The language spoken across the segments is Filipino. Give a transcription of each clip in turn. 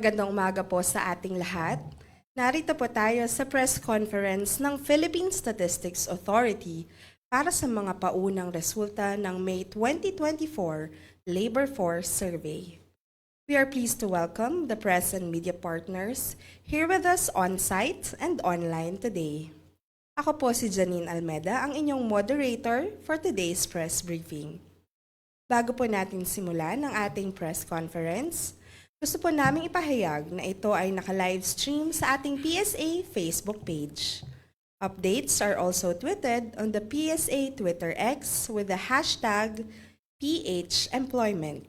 Magandang umaga po sa ating lahat. Narito po tayo sa press conference ng Philippine Statistics Authority para sa mga paunang resulta ng May 2024 Labor Force Survey. We are pleased to welcome the press and media partners here with us on-site and online today. Ako po si Janine Almeda, ang inyong moderator for today's press briefing. Bago po natin simulan ang ating press conference, gusto po naming ipahayag na ito ay naka-live stream sa ating PSA Facebook page. Updates are also tweeted on the PSA Twitter X with the hashtag PHEmployment.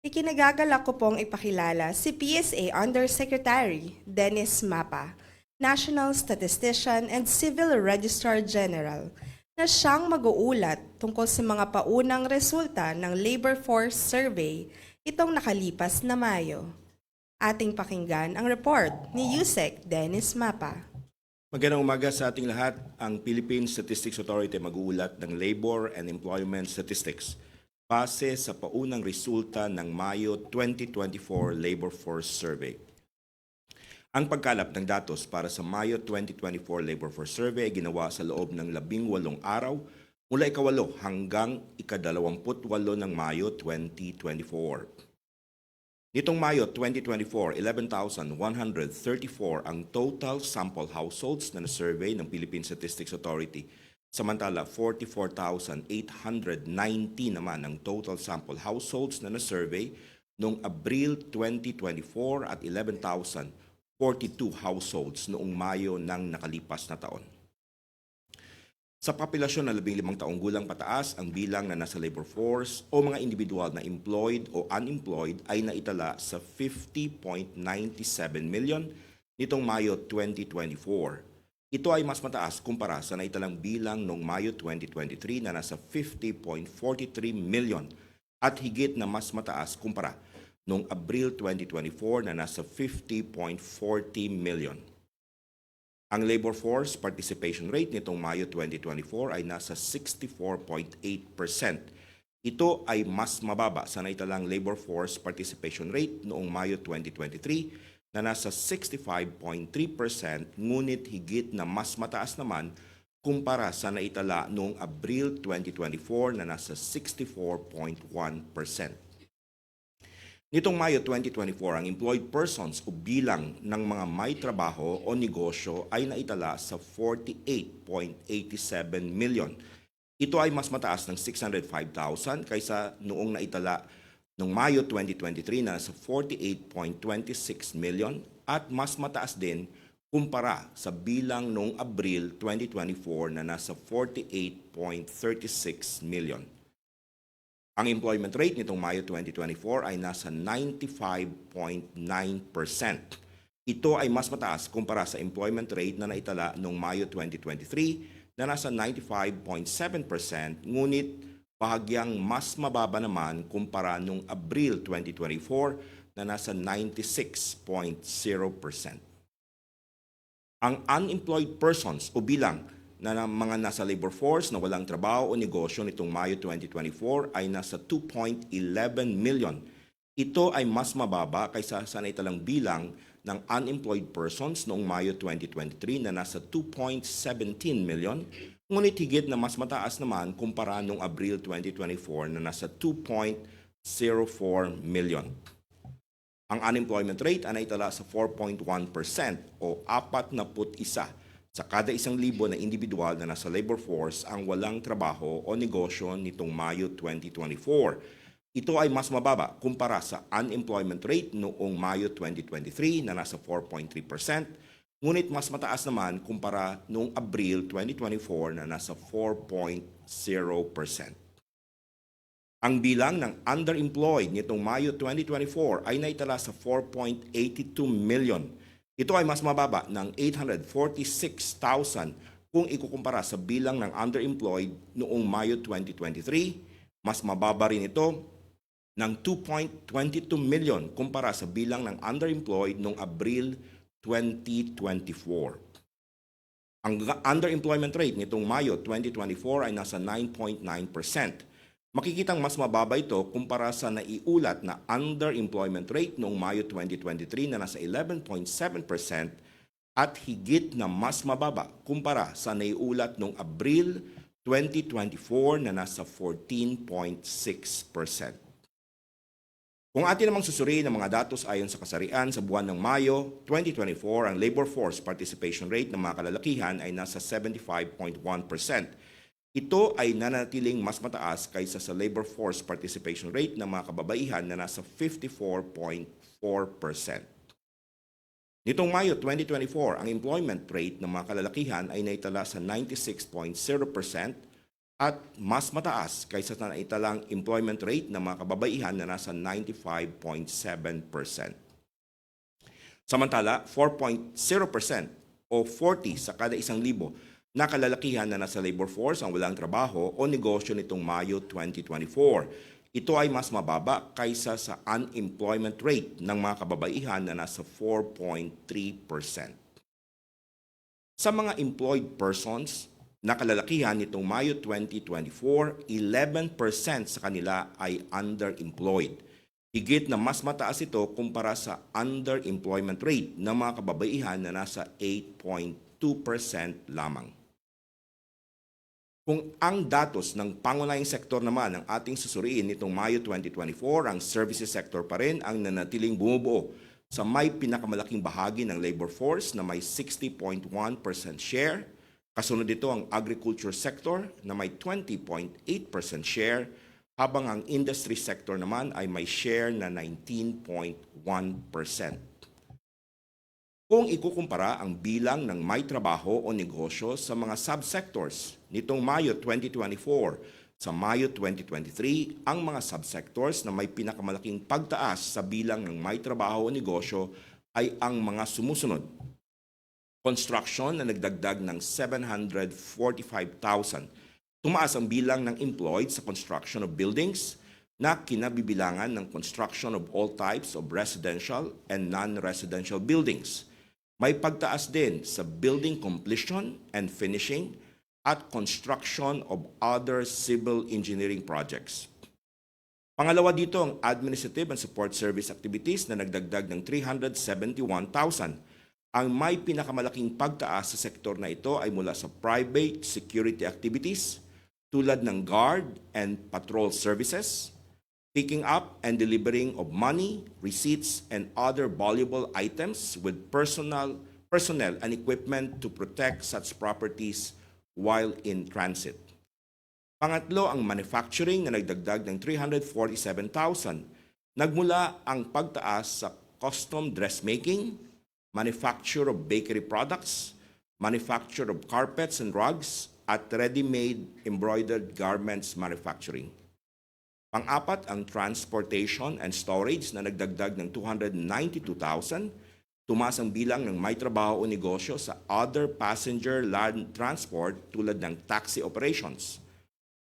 Ikinagagalak ko pong ipakilala si PSA Undersecretary Dennis Mapa, National Statistician and Civil Registrar General, na siyang mag-uulat tungkol sa mga paunang resulta ng Labor Force Survey itong nakalipas na Mayo. Ating pakinggan ang report ni Yusek Dennis Mapa. Magandang umaga sa ating lahat. Ang Philippine Statistics Authority mag-uulat ng Labor and Employment Statistics base sa paunang resulta ng Mayo 2024 Labor Force Survey. Ang pagkalap ng datos para sa Mayo 2024 Labor Force Survey ay ginawa sa loob ng 18 araw mula ika-8 hanggang ika-28 ng Mayo 2024. Nitong Mayo 2024, 11,134 ang total sample households na na-survey ng Philippine Statistics Authority. Samantala, 44,890 naman ang total sample households na na-survey noong Abril 2024 at 11,042 households noong Mayo ng nakalipas na taon. Sa populasyon na 15 taong gulang pataas, ang bilang na nasa labor force o mga individual na employed o unemployed ay naitala sa 50.97 million nitong Mayo 2024. Ito ay mas mataas kumpara sa naitalang bilang noong Mayo 2023 na nasa 50.43 million at higit na mas mataas kumpara noong Abril 2024 na nasa 50.40 million. Ang labor force participation rate nitong Mayo 2024 ay nasa 64.8%. Ito ay mas mababa sa naitalang labor force participation rate noong Mayo 2023 na nasa 65.3%, ngunit higit na mas mataas naman kumpara sa naitala noong Abril 2024 na nasa 64.1%. Nitong Mayo 2024, ang employed persons o bilang ng mga may trabaho o negosyo ay naitala sa 48.87 million. Ito ay mas mataas ng 605,000 kaysa noong naitala noong Mayo 2023 na sa 48.26 million at mas mataas din kumpara sa bilang noong Abril 2024 na nasa 48.36 million. Ang employment rate nitong Mayo 2024 ay nasa 95.9%. Ito ay mas mataas kumpara sa employment rate na naitala noong Mayo 2023 na nasa 95.7%, ngunit bahagyang mas mababa naman kumpara noong Abril 2024 na nasa 96.0%. Ang unemployed persons o bilang na mga nasa labor force na walang trabaho o negosyo nitong Mayo 2024 ay nasa 2.11 million. Ito ay mas mababa kaysa sa naitalang bilang ng unemployed persons noong Mayo 2023 na nasa 2.17 million, ngunit higit na mas mataas naman kumpara noong Abril 2024 na nasa 2.04 million. Ang unemployment rate ay naitala sa 4.1% o 41 sa kada 1,000 na individual na nasa labor force ang walang trabaho o negosyo nitong Mayo 2024. Ito ay mas mababa kumpara sa unemployment rate noong Mayo 2023 na nasa 4.3%, ngunit mas mataas naman kumpara noong Abril 2024 na nasa 4.0%. Ang bilang ng underemployed nitong Mayo 2024 ay naitala sa 4.82 million. Ito ay mas mababa ng 846,000 kung ikukumpara sa bilang ng underemployed noong Mayo 2023. Mas mababa rin ito ng 2.22 million kumpara sa bilang ng underemployed noong Abril 2024. Ang underemployment rate nitong Mayo 2024 ay nasa 9.9%. Makikitang mas mababa ito kumpara sa naiulat na underemployment rate noong Mayo 2023 na nasa 11.7% at higit na mas mababa kumpara sa naiulat noong Abril 2024 na nasa 14.6%. Kung atin namang susuriin ang mga datos ayon sa kasarian sa buwan ng Mayo 2024, ang labor force participation rate ng mga kalalakihan ay nasa 75.1%. Ito ay nanatiling mas mataas kaysa sa labor force participation rate ng mga kababaihan na nasa 54.4%. Nitong Mayo 2024, ang employment rate ng mga kalalakihan ay naitala sa 96.0% at mas mataas kaysa sa naitalang employment rate ng mga kababaihan na nasa 95.7%. Samantala, 4.0% o 40 sa kada 1,000 na kalalakihan na nasa labor force ang walang trabaho o negosyo nitong Mayo 2024. Ito ay mas mababa kaysa sa unemployment rate ng mga kababaihan na nasa 4.3%. Sa mga employed persons na kalalakihan nitong Mayo 2024, 11% sa kanila ay underemployed. Higit na mas mataas ito kumpara sa underemployment rate ng mga kababaihan na nasa 8.2% lamang. Kung ang datos ng pangunahing sektor naman ang ating susuriin nitong Mayo 2024, ang services sector pa rin ang nanatiling bumubuo sa may pinakamalaking bahagi ng labor force na may 60.1% share. Kasunod dito ang agriculture sector na may 20.8% share, habang ang industry sector naman ay may share na 19.1%. Kung ikukumpara ang bilang ng may trabaho o negosyo sa mga subsectors nitong Mayo 2024 sa Mayo 2023, ang mga subsectors na may pinakamalaking pagtaas sa bilang ng may trabaho o negosyo ay ang mga sumusunod. Construction na nagdagdag ng 745,000. Tumaas ang bilang ng employed sa construction of buildings na kinabibilangan ng construction of all types of residential and non-residential buildings. May pagtaas din sa building completion and finishing at construction of other civil engineering projects. Pangalawa dito ang administrative and support service activities na nagdagdag ng 371,000. Ang may pinakamalaking pagtaas sa sektor na ito ay mula sa private security activities tulad ng guard and patrol services, picking up and delivering of money, receipts, and other valuable items with personnel and equipment to protect such properties while in transit. Pangatlo, ang manufacturing na nagdagdag ng 347,000. Nagmula ang pagtaas sa custom dressmaking, manufacture of bakery products, manufacture of carpets and rugs, at ready-made embroidered garments manufacturing. Pang-apat, ang transportation and storage na nagdagdag ng 292,000. Tumaas ang bilang ng may trabaho o negosyo sa other passenger land transport tulad ng taxi operations,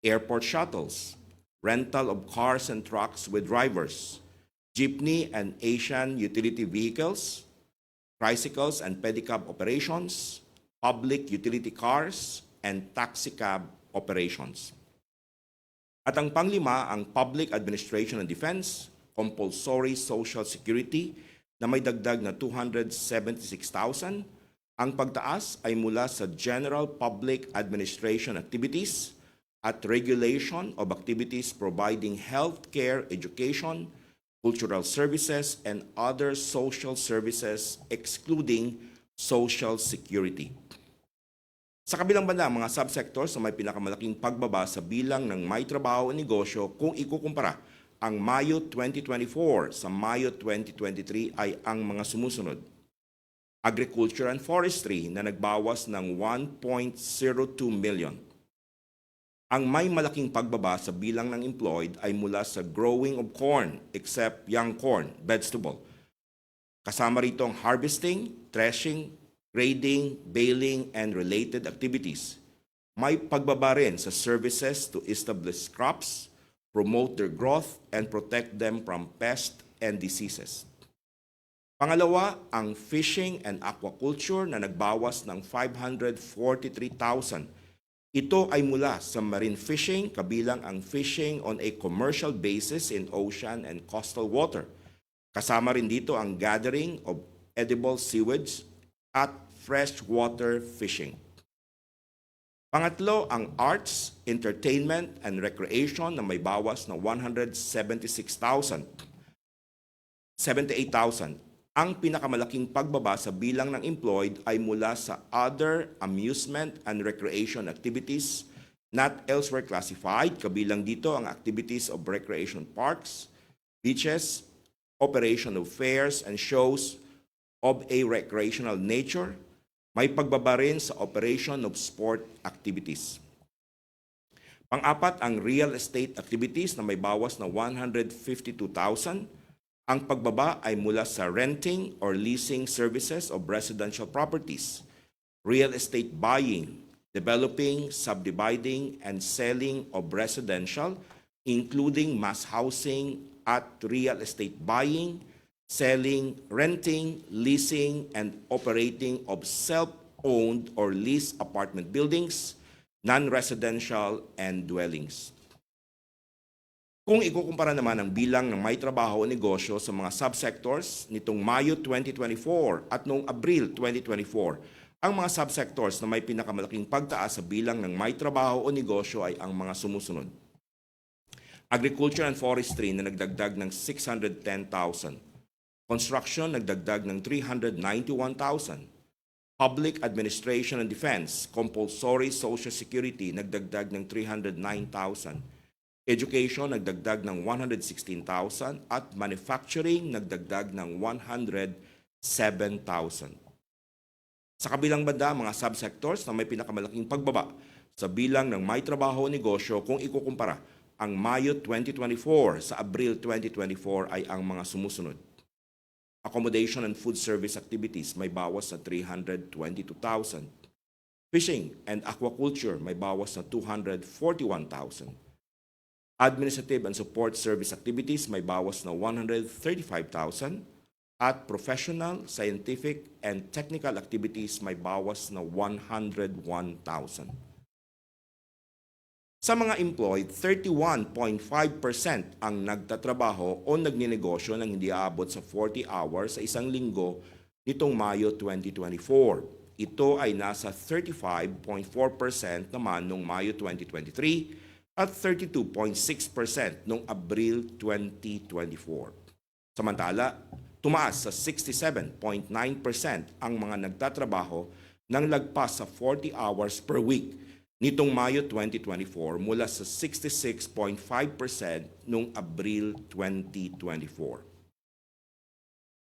airport shuttles, rental of cars and trucks with drivers, jeepney and Asian utility vehicles, tricycles and pedicab operations, public utility cars, and taxicab operations. At ang panglima, ang Public Administration and Defense, Compulsory Social Security na may dagdag na 276,000. Ang pagtaas ay mula sa General Public Administration activities at regulation of activities providing healthcare, education, cultural services, and other social services excluding Social Security. Sa kabilang banda, mga subsectors na may pinakamalaking pagbaba sa bilang ng may trabaho o negosyo kung ikukumpara ang Mayo 2024 sa Mayo 2023 ay ang mga sumusunod. Agriculture and Forestry na nagbawas ng 1.02 million. Ang may malaking pagbaba sa bilang ng employed ay mula sa growing of corn except young corn, vegetable. Kasama rito ang harvesting, threshing, grading, baling, and related activities. May pagbaba rin sa services to establish crops, promote their growth, and protect them from pests and diseases. Pangalawa, ang fishing and aquaculture na nagbawas ng 543,000. Ito ay mula sa marine fishing, kabilang ang fishing on a commercial basis in ocean and coastal water. Kasama rin dito ang gathering of edible seaweeds at freshwater fishing. Pangatlo, ang arts, entertainment, and recreation na may bawas na 78,000. Ang pinakamalaking pagbaba sa bilang ng employed ay mula sa other amusement and recreation activities not elsewhere classified. Kabilang dito ang activities of recreation parks, beaches, operation of fairs and shows of a recreational nature. May pagbaba rin sa operation of sport activities. Pang-apat, ang real estate activities na may bawas na 152,000. Ang pagbaba ay mula sa renting or leasing services of residential properties, real estate buying, developing, subdividing, and selling of residential, including mass housing at real estate buying, selling, renting, leasing, and operating of self-owned or leased apartment buildings, non-residential, and dwellings. Kung ikukumpara naman ang bilang ng may trabaho o negosyo sa mga subsectors nitong Mayo 2024 at noong Abril 2024, ang mga subsectors na may pinakamalaking pagtaas sa bilang ng may trabaho o negosyo ay ang mga sumusunod. Agriculture and Forestry na nagdagdag ng 610,000. Construction nagdagdag ng 391,000. Public Administration and Defense, Compulsory Social Security nagdagdag ng 309,000. Education nagdagdag ng 116,000 at manufacturing nagdagdag ng 107,000. Sa kabilang banda, mga subsectors na may pinakamalaking pagbaba sa bilang ng may trabaho o negosyo kung ikukumpara ang Mayo 2024 sa Abril 2024 ay ang mga sumusunod. Accommodation and food service activities may bawas na 322,000. Fishing and aquaculture may bawas na 241,000. Administrative and support service activities may bawas na 135,000 at professional, scientific, and technical activities may bawas na 101,000. Sa mga employed, 31.5% ang nagtatrabaho o nagninegosyo ng hindi aabot sa 40 hours sa isang linggo nitong Mayo 2024. Ito ay nasa 35.4% naman noong Mayo 2023 at 32.6% noong Abril 2024. Samantala, tumaas sa 67.9% ang mga nagtatrabaho ng lagpas sa 40 hours per week nitong Mayo 2024 mula sa 66.5% noong Abril 2024.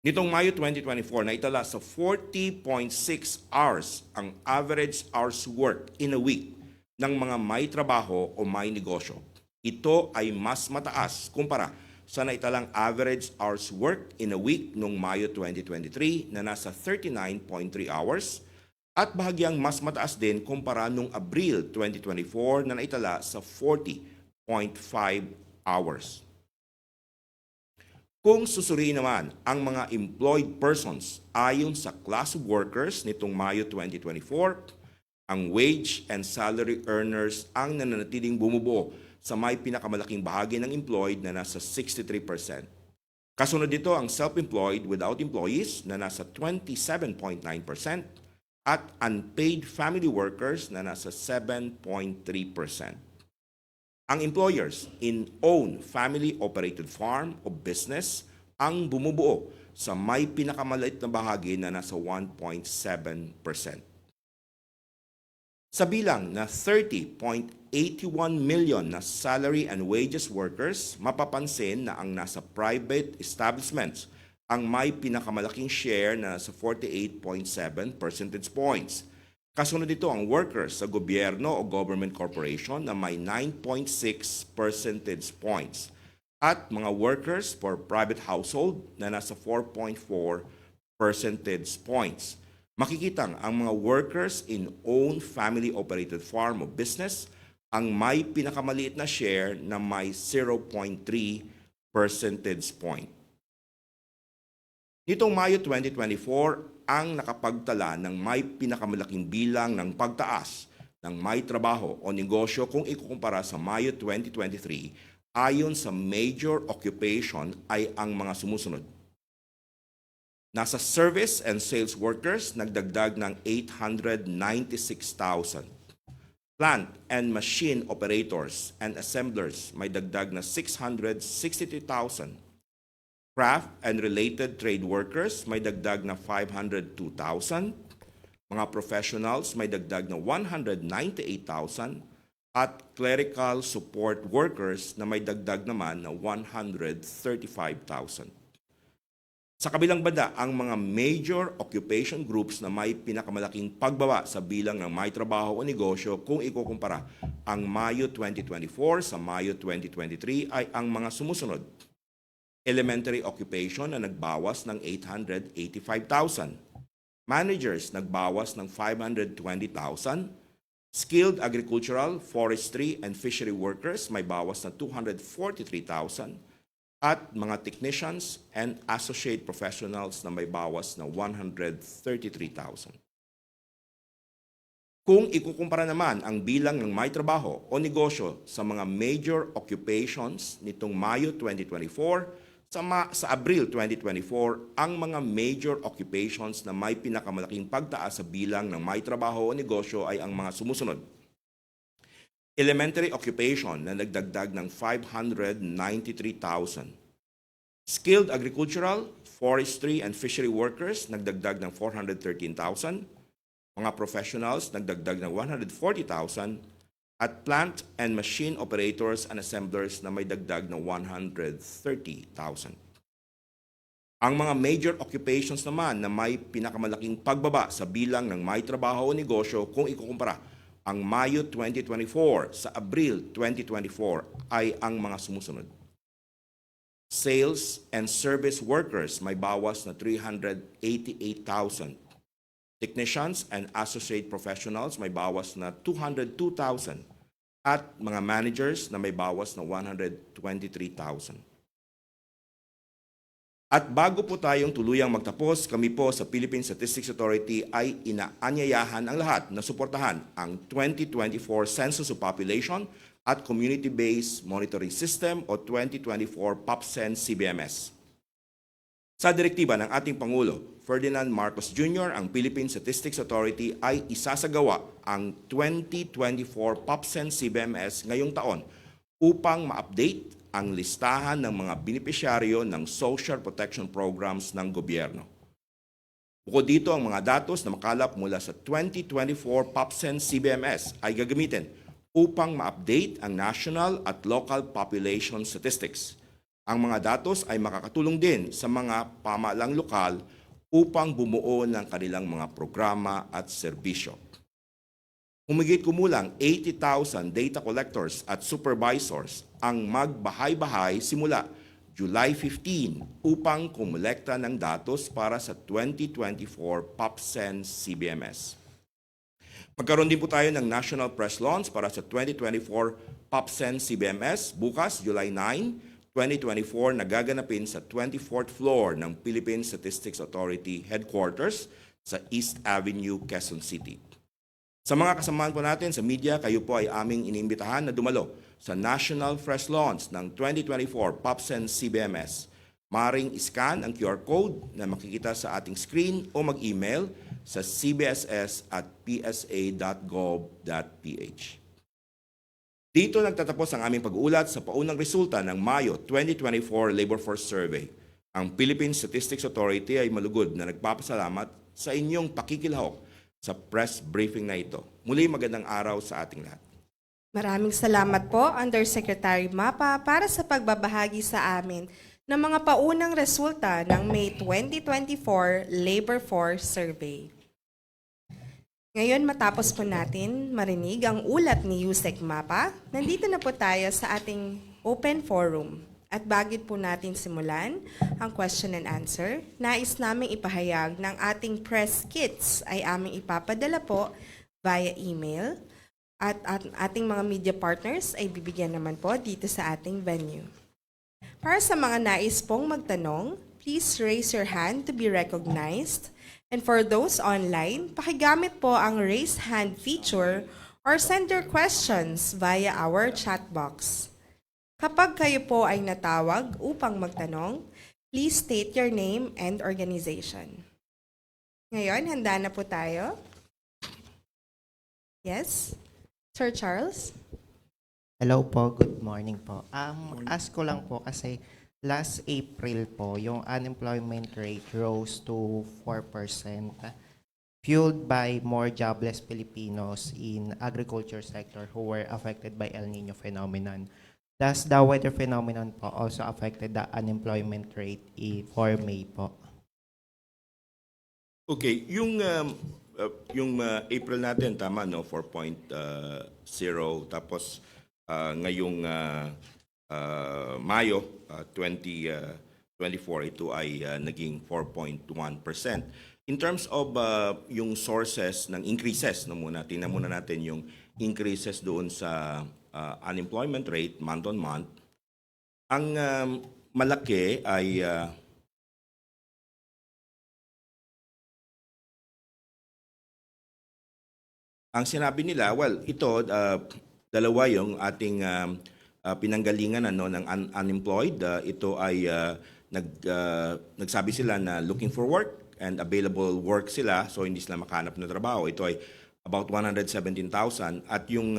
Nitong Mayo 2024, naitala sa 40.6 hours ang average hours worked in a week ng mga may trabaho o may negosyo. Ito ay mas mataas kumpara sa naitalang average hours worked in a week noong Mayo 2023 na nasa 39.3 hours at bahagyang mas mataas din kumpara noong Abril 2024 na naitala sa 40.5 hours. Kung susuriin naman ang mga employed persons ayon sa class of workers nitong Mayo 2024, ang wage and salary earners ang nananatiling bumubuo sa may pinakamalaking bahagi ng employed na nasa 63%. Kasunod dito ang self-employed without employees na nasa 27.9% at unpaid family workers na nasa 7.3%. Ang employers in own family-operated farm o business ang bumubuo sa may pinakamaliit na bahagi na nasa 1.7%. Sa bilang na 30.81 million na salary and wages workers, mapapansin na ang nasa private establishments ang may pinakamalaking share na nasa 48.7 percentage points. Kasunod dito ang workers sa gobyerno o government corporation na may 9.6 percentage points at mga workers for private household na nasa 4.4 percentage points. Makikitang ang mga workers in own family-operated farm o business ang may pinakamaliit na share na may 0.3 percentage point. Nitong Mayo 2024, ang nakapagtala ng may pinakamalaking bilang ng pagtaas ng may trabaho o negosyo kung ikukumpara sa Mayo 2023 ayon sa major occupation ay ang mga sumusunod. Nasa service and sales workers, nagdagdag ng 896,000. Plant and machine operators and assemblers may dagdag na 663,000. Craft and related trade workers may dagdag na 502,000. Mga professionals may dagdag na 198,000 at clerical support workers na may dagdag naman na 135,000. Sa kabilang banda, ang mga major occupation groups na may pinakamalaking pagbaba sa bilang ng may trabaho o negosyo kung ikukumpara ang Mayo 2024 sa Mayo 2023 ay ang mga sumusunod. Elementary occupation na nagbawas ng 885,000. Managers nagbawas ng 520,000. Skilled agricultural, forestry, and fishery workers may bawas na 243,000. At mga technicians and associate professionals na may bawas na 133,000. Kung ikukumpara naman ang bilang ng may trabaho o negosyo sa mga major occupations nitong Mayo 2024 sa Abril 2024, ang mga major occupations na may pinakamalaking pagtaas sa bilang ng may trabaho o negosyo ay ang mga sumusunod. Elementary occupation na nagdagdag ng 593,000. Skilled agricultural, forestry, and fishery workers nagdagdag ng 413,000. Mga professionals nagdagdag ng 140,000. At plant and machine operators and assemblers na may dagdag ng 130,000. Ang mga major occupations naman na may pinakamalaking pagbaba sa bilang ng may trabaho o negosyo kung ikukumpara ang Mayo 2024 sa Abril 2024 ay ang mga sumusunod. Sales and service workers may bawas na 388,000. Technicians and associate professionals may bawas na 202,000. At mga managers na may bawas na 123,000. At bago po tayong tuluyang magtapos, kami po sa Philippine Statistics Authority ay inaanyayahan ang lahat na suportahan ang 2024 Census of Population at Community-Based Monitoring System o 2024 POPSEN-CBMS. Sa direktiba ng ating Pangulo, Ferdinand Marcos Jr., ang Philippine Statistics Authority ay isasagawa ang 2024 POPSEN-CBMS ngayong taon upang ma-update ang listahan ng mga benepisyaryo ng social protection programs ng gobyerno. Bukod dito, ang mga datos na makalap mula sa 2024 POPSEN-CBMS ay gagamitin upang ma-update ang national at local population statistics. Ang mga datos ay makakatulong din sa mga pamahalang lokal upang bumuo ng kanilang mga programa at serbisyo. Humigit kumulang 80,000 data collectors at supervisors ang magbahay-bahay simula July 15 upang kumulekta ng datos para sa 2024 POPSEN-CBMS. Magkaroon din po tayo ng National Press Launch para sa 2024 POPSEN-CBMS bukas, July 9, 2024, nagaganapin sa 24th floor ng Philippine Statistics Authority Headquarters sa East Avenue, Quezon City. Sa mga kasamahan po natin sa media, kayo po ay aming inimbitahan na dumalo sa National Press Launch ng 2024 POPSEN-CBMS. Maring iscan ang QR code na makikita sa ating screen o mag-email sa cbss@psa.gov.ph. Dito nagtatapos ang aming pag-uulat sa paunang resulta ng Mayo 2024 Labor Force Survey. Ang Philippine Statistics Authority ay malugod na nagpapasalamat sa inyong pakikilahok sa press briefing na ito. Muli magandang araw sa ating lahat. Maraming salamat po, Undersecretary Mapa, para sa pagbabahagi sa amin ng mga paunang resulta ng May 2024 Labor Force Survey. Ngayon, matapos po natin marinig ang ulat ni Yusek Mapa, nandito na po tayo sa ating open forum. At bagid po natin simulan ang question and answer, nais naming ipahayag ng ating press kits ay aming ipapadala po via email at ating mga media partners ay bibigyan naman po dito sa ating venue. Para sa mga nais pong magtanong, please raise your hand to be recognized. And for those online, pakigamit po ang raise hand feature or send your questions via our chat box. Kapag kayo po ay natawag upang magtanong, please state your name and organization. Ngayon, handa na po tayo? Yes? Sir Charles? Hello po, good morning po. Ask ko lang po kasi last April po, yung unemployment rate rose to 4%, fueled by more jobless Filipinos in agriculture sector who were affected by El Nino phenomenon. Does the weather phenomenon po also affected the unemployment rate for May po? Okay, yung April natin tama no 4.0 tapos ngayong Mayo 2024 ito ay naging 4.1%. In terms of yung sources ng increases no muna tingnan muna natin yung increases doon sa unemployment rate month on month. Ang malaki ay ang sinabi nila, well, ito, dalawa yung ating pinanggalingan ano, ng unemployed. Ito ay nagsabi sila na looking for work and available work sila, so hindi sila makahanap ng trabaho. Ito ay about 117,000 at yung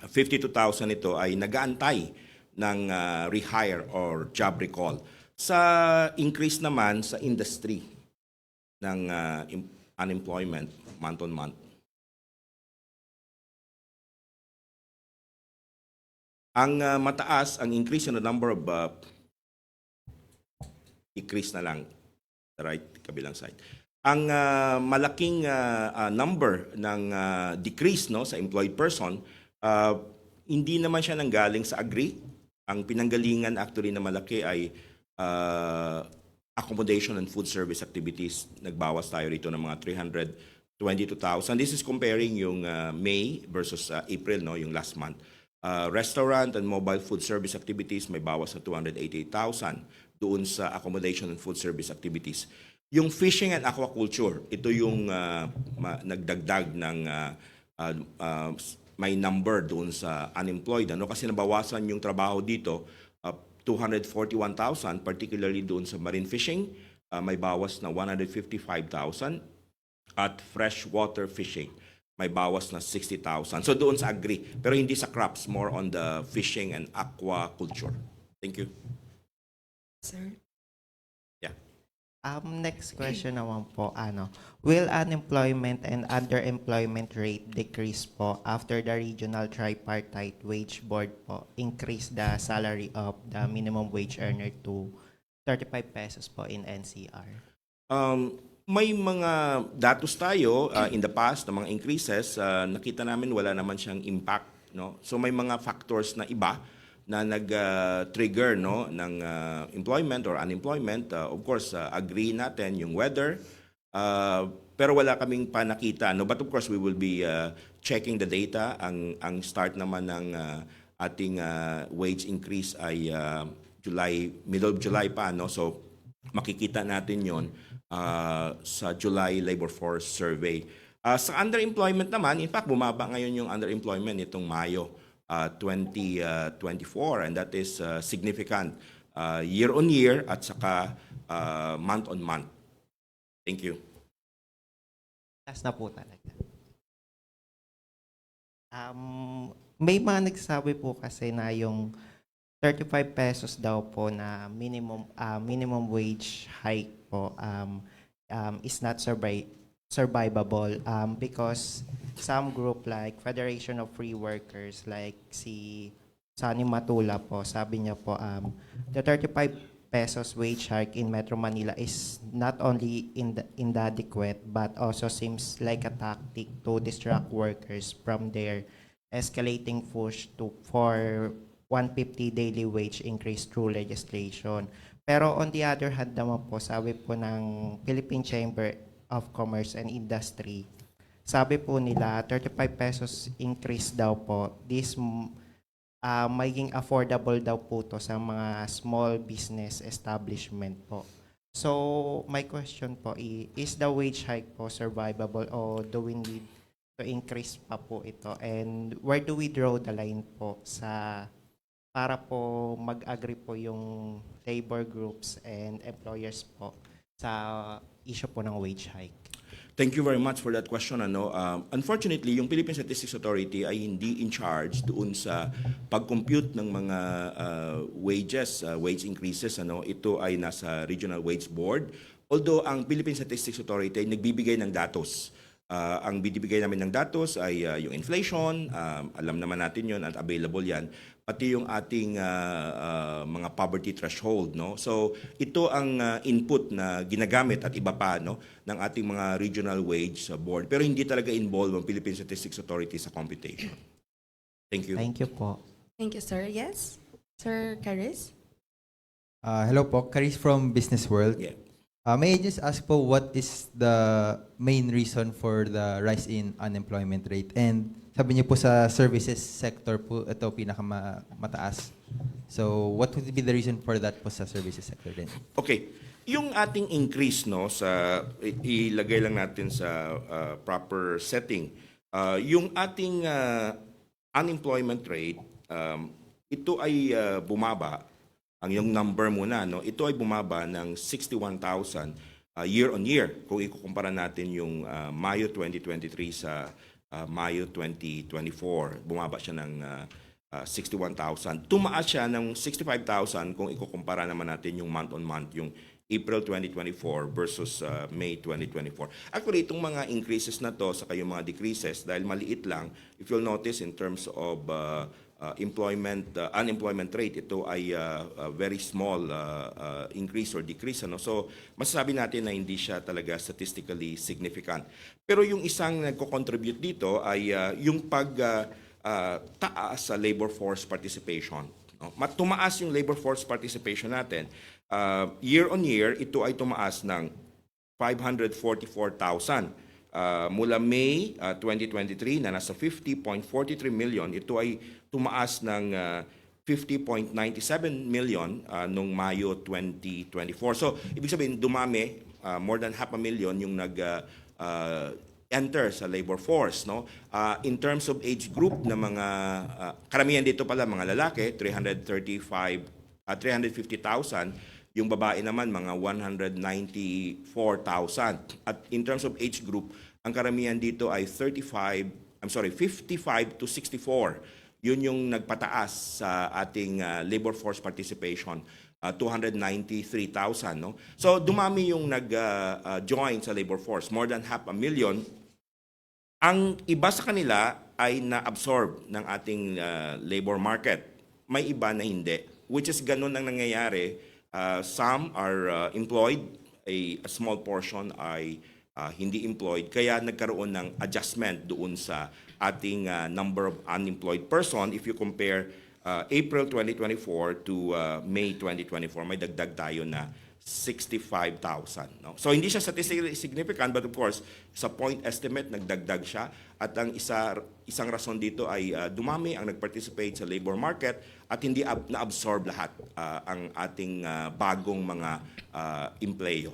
52,000 ito ay nag-aantay ng rehire or job recall. Sa increase naman sa industry ng unemployment month on month, ang mataas, ang increase in the number of decrease na lang, the right kabilang side. Ang malaking number ng decrease no sa employed person, hindi naman siya nanggaling sa agri. Ang pinanggalingan actually na malaki ay accommodation and food service activities. Nagbawas tayo rito ng mga 322,000. This is comparing yung May versus April, no, yung last month. Restaurant and mobile food service activities may bawas na 288,000 doon sa accommodation and food service activities. Yung fishing and aquaculture, ito yung nagdagdag ng may number doon sa unemployed. Ano? Kasi nabawasan yung trabaho dito, 241,000, particularly doon sa marine fishing, may bawas na 155,000 at freshwater fishing may bawas na 60,000. So doon sa agri, pero hindi sa crops, more on the fishing and aquaculture. Thank you. Sir? Yeah. Next question naman po, will unemployment and underemployment rate decrease po after the regional tripartite wage board po increase the salary of the minimum wage earner to 35 pesos po in NCR? May mga datos tayo in the past na mga increases, nakita namin wala naman siyang impact, no? So may mga factors na iba na nag-trigger no ng employment or unemployment. Of course, agree natin yung weather. Pero wala kaming pa nakita, no? But of course, we will be checking the data. Ang start naman ng ating wage increase ay middle of July pa, no? So makikita natin 'yon sa July Labor Force Survey. Sa underemployment naman, in fact, bumaba ngayon yung underemployment nitong Mayo 2024, and that is significant year on year at saka month on month. Thank you. Taas na po talaga. May mga nagsabi po kasi na yung 35 pesos daw po na minimum wage hike po is not survivable because some group like Federation of Free Workers like si Sani Matula po, sabi niya po the 35 pesos wage hike in Metro Manila is not only inadequate but also seems like a tactic to distract workers from their escalating push for 150 daily wage increase through legislation. Pero on the other hand naman po, sabi po ng Philippine Chamber of Commerce and Industry, sabi po nila 35 pesos increase daw po, this maging affordable daw po to sa mga small business establishment po. So my question po is the wage hike po survivable or do we need to to increase pa po ito. And where do we draw the line po sa para po mag-agree po yung labor groups and employers po sa issue po ng wage hike? Thank you very much for that question. Unfortunately, yung Philippine Statistics Authority ay hindi in charge doon sa pag-compute ng mga wages, wage increases. Ito ay nasa Regional Wage Board. Although ang Philippine Statistics Authority ay nagbibigay ng datos. Ang binibigay namin ng datos ay yung inflation, alam naman natin yon at available yan, pati yung ating mga poverty threshold. So ito ang input na ginagamit at iba pa ng ating mga regional wage board. Pero hindi talaga involved ang Philippine Statistics Authority sa computation. Thank you. Thank you po. Thank you, sir. Yes? Sir Caris? Hello po, Caris from Business World. Yeah. May I just ask po, what is the main reason for the rise in unemployment rate? And sabi niyo po sa services sector po, ito pinakamataas. So, what would be the reason for that po sa services sector din? Okay. Yung ating increase sa ilagay lang natin sa proper setting. Yung ating unemployment rate, ito ay bumaba. Ang yung number muna, ito ay bumaba ng 61,000 year on year. Kung ikukumpara natin yung Mayo 2023 sa Mayo 2024, bumaba siya ng 61,000. Tumaas siya ng 65,000 kung ikukumpara naman natin yung month on month, yung April 2024 versus May 2024. Actually, itong mga increases na to sa kayong mga decreases, dahil maliit lang, if you'll notice in terms of unemployment rate, ito ay very small increase or decrease. So, masasabi natin na hindi siya talaga statistically significant. Pero yung isang nagko-contribute dito ay yung taas sa labor force participation. Tumaas yung labor force participation natin. Year on year, ito ay tumaas ng 544,000. Mula May 2023 na nasa 50.43 million, ito ay tumaas ng 50.97 million noong Mayo 2024. So, ibig sabihin, dumami, more than 500,000 yung enter sa labor force. In terms of age group na mga, karamihan dito pala mga lalaki, 350,000, yung babae naman, mga 194,000. At in terms of age group, ang karamihan dito ay 55 to 64. Yun yung nagpataas sa ating labor force participation, 293,000. So dumami yung nag-join sa labor force, more than 500,000. Ang iba sa kanila ay na-absorb ng ating labor market. May iba na hindi, which is ganun ang nangyayari. Some are employed, a small portion ay hindi employed. Kaya nagkaroon ng adjustment doon sa ating number of unemployed person. If you compare April 2024 to May 2024, may dagdag tayo na 65,000. So hindi siya statistically significant, but of course, sa point estimate, nagdagdag siya. At ang isang rason dito ay dumami ang nag-participate sa labor market at hindi na-absorb lahat ang ating bagong mga empleyo.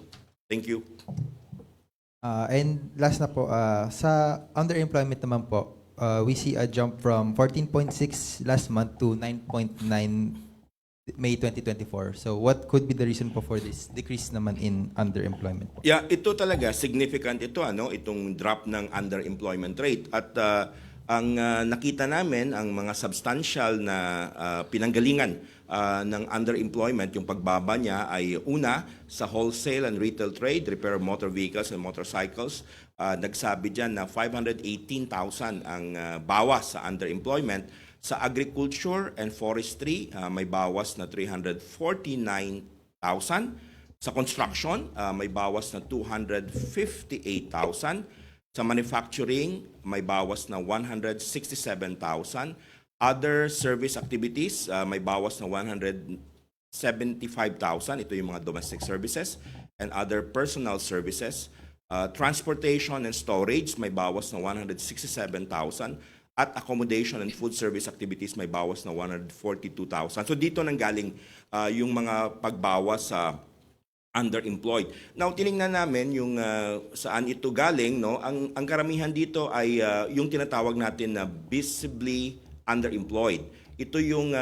Thank you. And last na po, sa underemployment naman po, we see a jump from 14.6 last month to 9.9 May 2024. So what could be the reason po for this decrease naman in underemployment po? Yeah, ito talaga significant ito itong drop ng underemployment rate at ang nakita namin ang mga substantial na pinanggalingan ng underemployment, yung pagbaba niya ay una sa wholesale and retail trade, repair of motor vehicles and motorcycles. Nagsabi diyan na 518,000 ang bawas sa underemployment. Sa agriculture and forestry, may bawas na 349,000. Sa construction, may bawas na 258,000. Sa manufacturing, may bawas na 167,000. Other service activities, may bawas na 175,000. Ito yung mga domestic services and other personal services. Transportation and storage, may bawas na 167,000. At accommodation and food service activities may bawas na 142,000. So dito nanggaling yung mga pagbawas sa underemployed. Now tiningnan namin yung saan ito galing, no? Ang karamihan dito ay yung tinatawag natin na visibly underemployed. Ito yung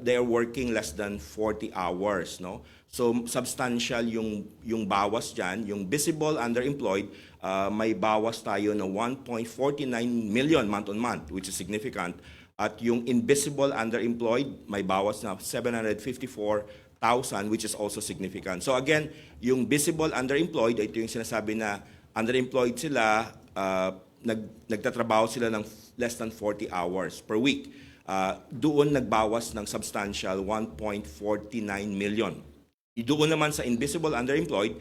they are working less than 40 hours, no? So substantial yung bawas diyan, yung visible underemployed, may bawas tayo na 1.49 million month on month, which is significant. At yung invisible underemployed, may bawas na 754,000, which is also significant. So again, yung visible underemployed, ito yung sinasabi na underemployed sila, nagtatrabaho sila ng less than 40 hours per week. Doon nagbawas ng substantial 1.49 million. Doon naman sa invisible underemployed,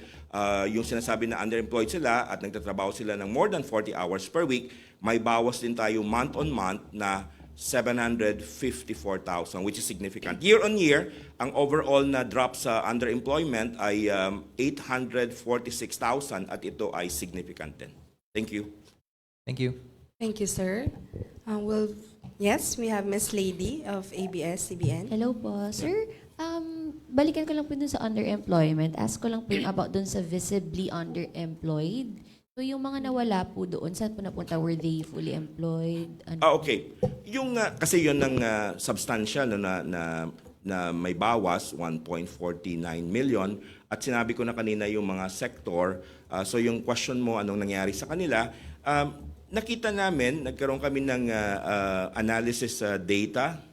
yung sinasabi na underemployed sila at nagtatrabaho sila ng more than 40 hours per week, may bawas din tayo month on month na 754,000, which is significant. Year on year, ang overall na drop sa underemployment ay 846,000 at ito ay significant din. Thank you. Thank you. Thank you, sir. Yes, we have Miss Lady of ABS-CBN. Hello po. Sir, balikan ko lang po dun sa underemployment. Ask ko lang po yung about dun sa visibly underemployed. So yung mga nawala po doon, saan po napunta? Were they fully employed? Okay. Yung kasi yun ng substantial na may bawas 1.49 million at sinabi ko na kanina yung mga sector. So yung question mo anong nangyari sa kanila, nakita namin, nagkaroon kami ng analysis data.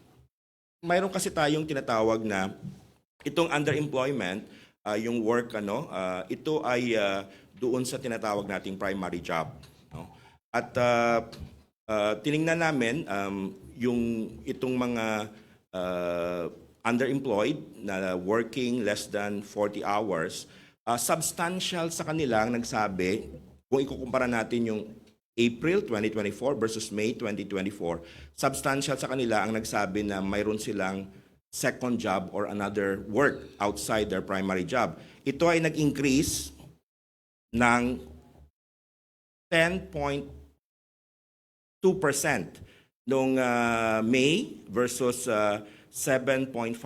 Mayroon kasi tayong tinatawag na itong underemployment, yung work ito ay doon sa tinatawag nating primary job, no? At tiningnan namin yung itong mga underemployed na working less than 40 hours, substantial sa kanila ang nagsabi, kung ikukumpara natin yung April 2024 versus May 2024, substantial sa kanila ang nagsabi na mayroon silang second job or another work outside their primary job. Ito ay nag-increase ng 10.2% noong May versus 7.5%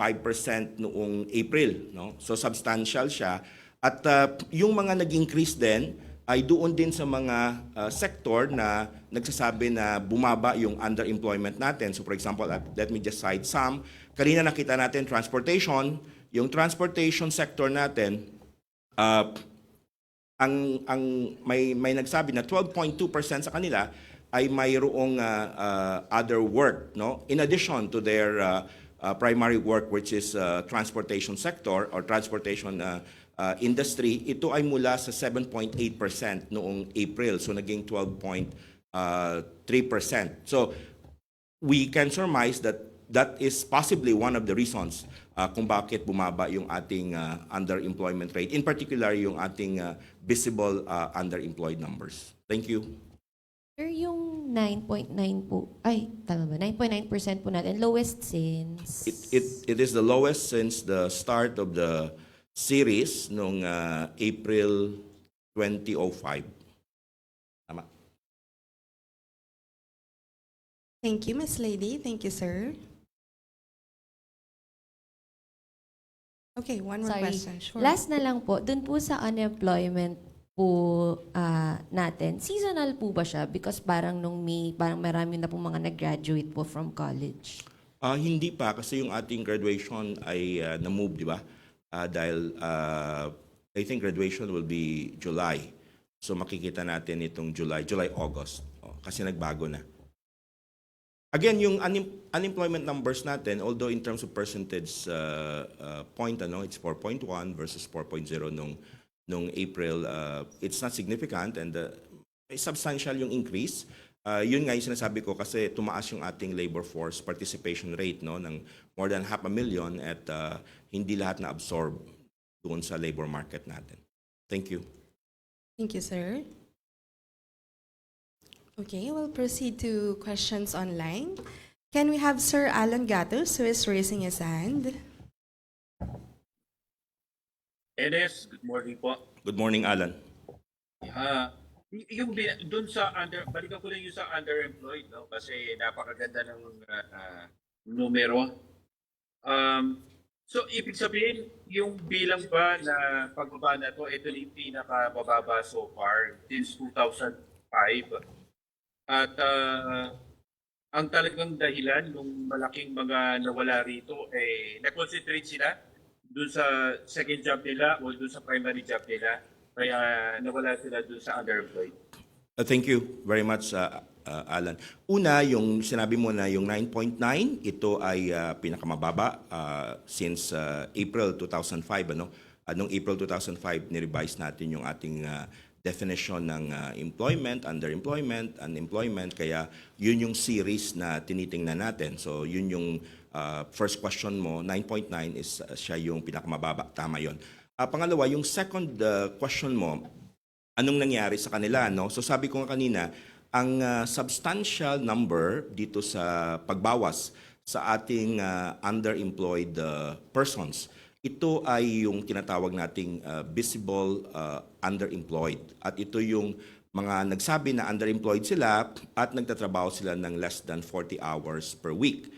noong April, no? So substantial siya at yung mga nag-increase din ay doon din sa mga sector na nagsasabi na bumaba yung underemployment natin. So for example, let me just cite some. Kanina nakita natin transportation, yung transportation sector natin ang may nagsabi na 12.2% sa kanila ay mayroong other work, no, in addition to their primary work, which is transportation sector or transportation industry. Ito ay mula sa 7.8% noong April, so naging 12.3%. So we can surmise that that is possibly one of the reasons kung bakit bumaba yung ating underemployment rate, in particular yung ating visible underemployed numbers. Thank you. Sir, yung 9.9 po, ay, tama ba? 9.9% po natin, lowest since... It is the lowest since the start of the series noong April 2005. Tama. Thank you, Miss Lady. Thank you, sir. Okay, one more Sorry. question. Sure. Last na lang po, dun po sa unemployment po natin, seasonal po ba siya? Because parang nung May, parang marami na po mga nag-graduate po from college. Hindi pa kasi yung ating graduation ay na-move, di ba? Dahil I think graduation will be July. So makikita natin itong July-August. Kasi nagbago na. Again, yung unemployment numbers natin, although in terms of percentage point, it's 4.1 versus 4.0 nung April, it's not significant and substantial yung increase. Yun nga yung sinasabi ko kasi tumaas yung ating labor force participation rate, no, ng more than 500,000 at hindi lahat na absorb doon sa labor market natin. Thank you. Thank you, sir. Okay, we'll proceed to questions online. Can we have Sir Alan Gatos, who is raising his hand? Enes, good morning po. Good morning, Alan. Yung doon sa balikan ko lang yung sa underemployed, no? Kasi napakaganda ng numero. So, ibig sabihin, yung bilang ba na pagbaba na to, ito yung pinakamababa so far since 2005. At ang talagang dahilan ng malaking mga nawala rito, na-concentrate sila dun sa second job nila o dun sa primary job nila. Kaya nawala sila dun sa underemployed. Thank you very much, Alan. Una, yung sinabi mo na yung 9.9, ito ay pinakamababa since April 2005. Noong April 2005, nirevise natin yung ating definition ng employment, underemployment, unemployment. Kaya yun yung series na tinitingnan natin. So yun yung first question mo, 9.9 is siya yung pinakamababa. Tama yun. Pangalawa, yung second question mo, anong nangyari sa kanila, no? So sabi ko nga kanina, ang substantial number dito sa pagbawas sa ating underemployed persons, ito ay yung tinatawag nating visible underemployed. At ito yung mga nagsabi na underemployed sila at nagtatrabaho sila ng less than 40 hours per week.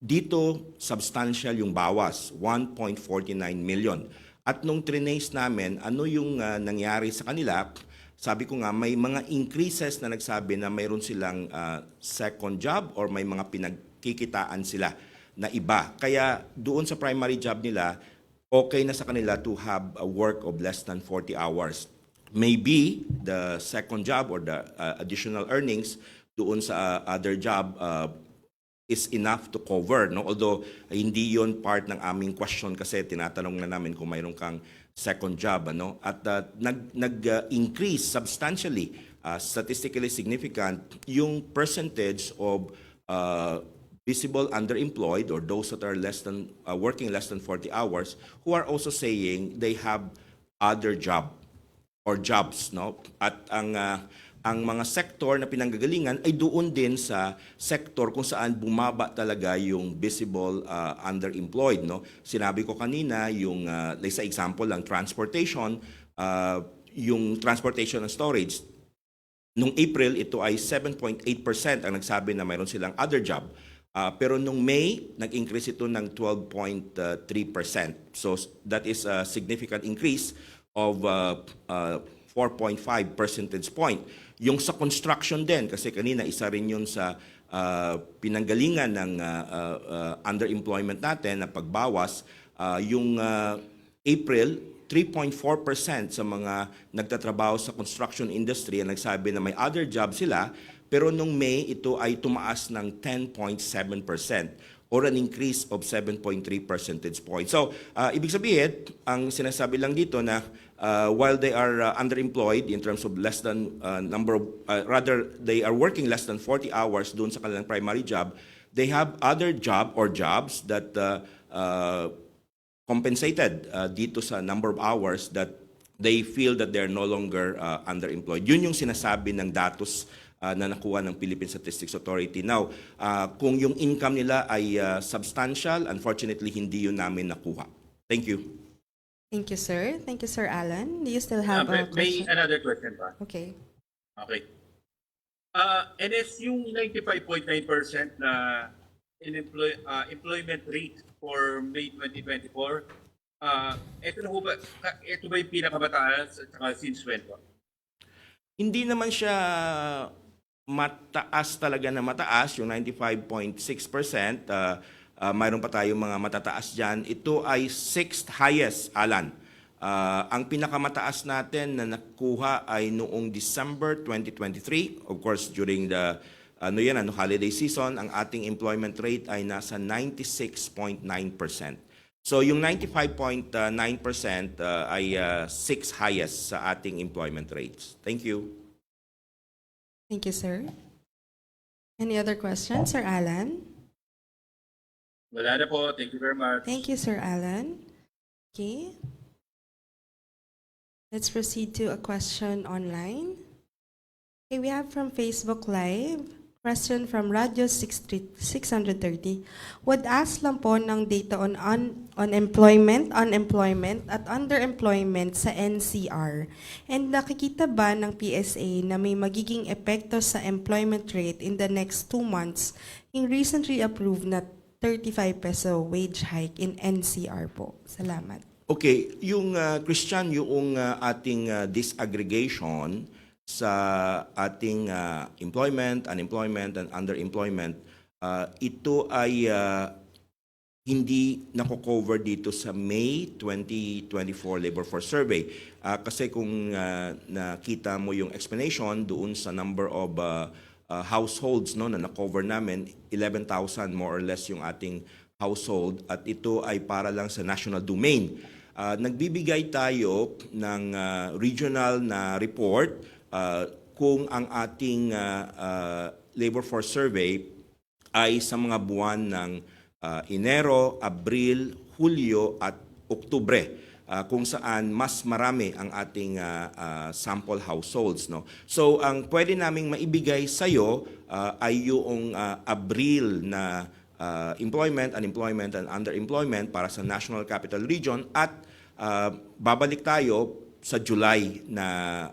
Dito, substantial yung bawas, 1.49 million. At nung trinace namin, ano yung nangyari sa kanila, sabi ko nga, may mga increases na nagsabi na mayroon silang second job or may mga pinagkikitaan sila na iba. Kaya doon sa primary job nila, okay na sa kanila to have a work of less than 40 hours. Maybe the second job or the additional earnings doon sa other job is enough to cover, no? Although hindi yon part ng aming question kasi tinatanong na namin kung mayroon kang second job, ano? At nag-increase substantially, statistically significant yung percentage of visible underemployed or those that are less than working less than 40 hours who are also saying they have other job or jobs, no? At ang mga sektor na pinanggagalingan ay doon din sa sektor kung saan bumaba talaga yung visible underemployed, no? Sinabi ko kanina yung sa example lang transportation, yung transportation and storage. Nung April ito ay 7.8% ang nagsabi na mayroon silang other job. Pero nung May, nag-increase ito ng 12.3%. So that is a significant increase of 4.5 percentage point. Yung sa construction din, kasi kanina isa rin yun sa pinanggalingan ng underemployment natin na pagbawas, yung April, 3.4% sa mga nagtatrabaho sa construction industry ang nagsabi na may other job sila, pero nung May, ito ay tumaas ng 10.7% or an increase of 7.3 percentage points. So, ibig sabihin, ang sinasabi lang dito na while they are underemployed in terms of less than rather they are working less than 40 hours doon sa kanilang primary job, they have other job or jobs that compensated dito sa number of hours that they feel that they're no longer underemployed. Yun yung sinasabi ng datos na nakuha ng Philippine Statistics Authority. Now, kung yung income nila ay substantial, unfortunately, hindi yun namin nakuha. Thank you. Thank you, sir. Thank you, Sir Alan. Do you still have a May question? another question ba? Okay. Okay. NS yung 95.9% na employment rate for May 2024, ito na ba, ito ba yung pinakamataas at saka since when po? Hindi naman siya mataas talaga na mataas, yung 95.6%. Mayroon pa tayong mga matataas dyan. Ito ay 6th highest, Alan. Ang pinakamataas natin na nakuha ay noong December 2023. Of course, during the holiday season, ang ating employment rate ay nasa 96.9%. So yung 95.9% ay 6th highest sa ating employment rates. Thank you. Thank you, sir. Any other questions, Sir Alan? Wala na po. Thank you very much. Thank you, Sir Alan. Okay. Let's proceed to a question online. Okay, we have from Facebook Live, question from Radio 630. Would ask lang po ng data on employment, unemployment, at underemployment sa NCR. And nakikita ba ng PSA na may magiging epekto sa employment rate in the next 2 months yung recently approved na 35 peso wage hike in NCR po? Salamat. Okay, yung Christian, yung ating disaggregation sa ating employment, unemployment, and underemployment, ito ay hindi nako-cover dito sa May 2024 Labor Force Survey. Kasi kung nakita mo yung explanation doon sa number of households no, na na-cover namin, 11,000 more or less yung ating household, at ito ay para lang sa national domain. Nagbibigay tayo ng regional na report kung ang ating labor force survey ay sa mga buwan ng Enero, Abril, Hulyo at Oktubre, kung saan mas marami ang ating sample households. No? So ang pwede naming maibigay sa iyo ay yung Abril na employment, unemployment, and underemployment para sa National Capital Region, at babalik tayo sa July na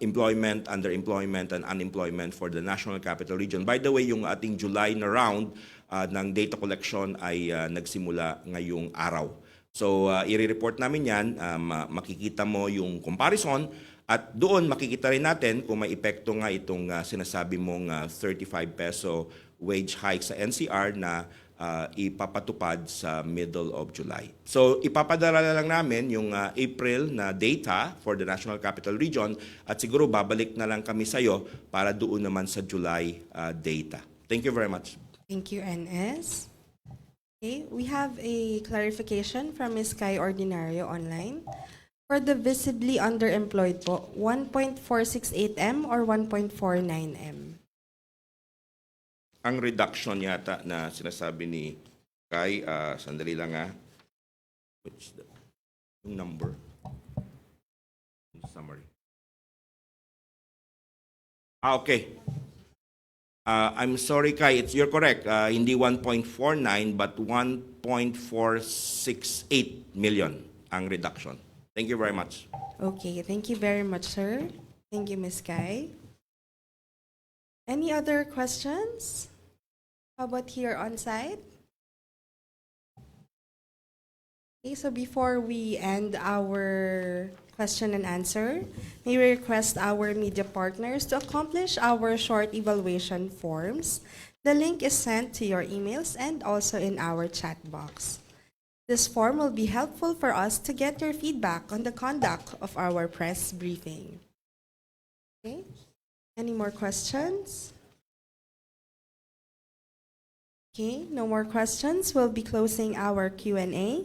employment, underemployment, and unemployment for the National Capital Region. By the way, yung ating July na round ng data collection ay nagsimula ngayong araw. So, i-report namin yan, makikita mo yung comparison, at doon makikita rin natin kung may epekto nga itong sinasabi mong 35 peso wage hike sa NCR na ipapatupad sa middle of July. So ipapadala lang namin yung April na data for the National Capital Region, at siguro babalik na lang kami sa iyo para doon naman sa July data. Thank you very much. Thank you, NS. Okay, we have a clarification from Ms. Kai Ordinario online. For the visibly underemployed po, 1.468M or 1.49M? Ang reduction yata na sinasabi ni Kai, sandali lang which yung number? Summary. Okay. I'm sorry, Kai, you're correct. Hindi 1.49 but 1.468 million ang reduction. Thank you very much. Okay, thank you very much, sir. Thank you, Ms. Kai. Any other questions? How about here on site? Okay, so before we end our question and answer, may we request our media partners to accomplish our short evaluation forms. The link is sent to your emails and also in our chat box. This form will be helpful for us to get your feedback on the conduct of our press briefing. Okay, any more questions? Okay, no more questions. We'll be closing our Q&A.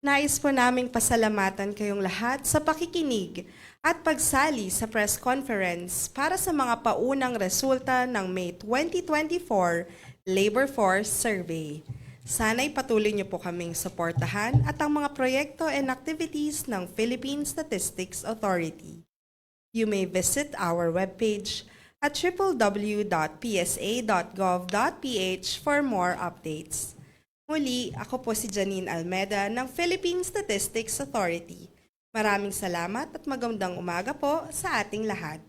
Nais po naming pasalamatan kayong lahat sa pakikinig at pagsali sa press conference para sa mga paunang resulta ng May 2024 Labor Force Survey. Sana'y patuloy niyo po kaming suportahan at ang mga proyekto and activities ng Philippine Statistics Authority. You may visit our webpage at www.psa.gov.ph for more updates. Muli, ako po si Janine Almeda ng Philippine Statistics Authority. Maraming salamat at magandang umaga po sa ating lahat.